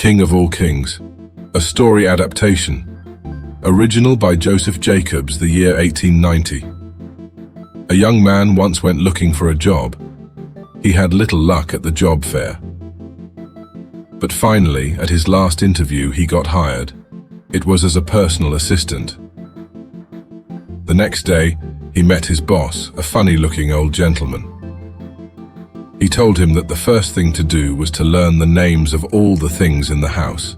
King of All Kings, a story adaptation. Original by Joseph Jacobs, the year 1890. A young man once went looking for a job. He had little luck at the job fair. But finally, at his last interview, he got hired. It was as a personal assistant. The next day, he met his boss, a funny-looking old gentleman. He told him that the first thing to do was to learn the names of all the things in the house.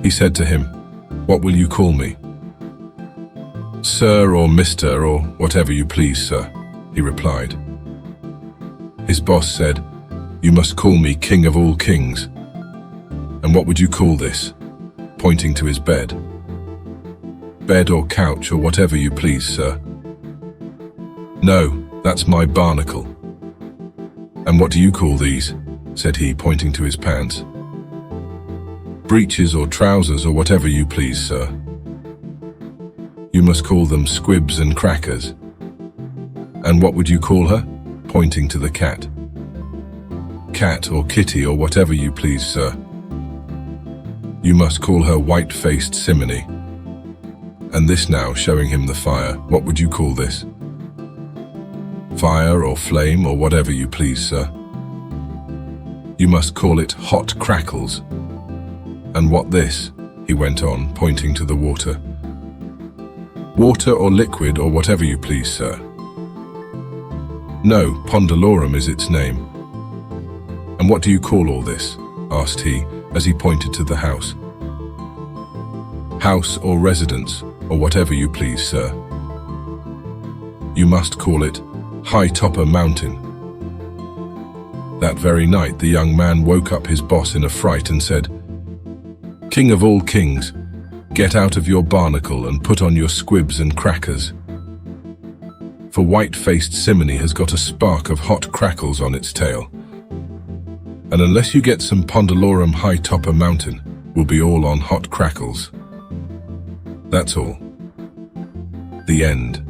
He said to him, "What will you call me?" "Sir or Mr. or whatever you please, sir," he replied. His boss said, "You must call me King of All Kings." "And what would you call this?" pointing to his bed. "Bed or couch or whatever you please, sir." "No, that's my barnacle." "And what do you call these?" said he, pointing to his pants. "Breeches or trousers or whatever you please, sir." "You must call them squibs and crackers." "And what would you call her?" pointing to the cat. "Cat or kitty or whatever you please, sir." "You must call her white-faced simony." "And this now," showing him the fire, "what would you call this?" "Fire or flame or whatever you please, sir." "You must call it hot crackles." "And what this?" he went on, pointing to the water. "Water or liquid or whatever you please, sir." "No, Pondalorum is its name." "And what do you call all this?" asked he, as he pointed to the house. "House or residence, or whatever you please, sir." "You must call it High Topper Mountain." That very night, the young man woke up his boss in a fright and said, "King of all kings, get out of your barnacle and put on your squibs and crackers. For white-faced simony has got a spark of hot crackles on its tail. And unless you get some Pondalorum High Topper Mountain, we'll be all on hot crackles." That's all. The end.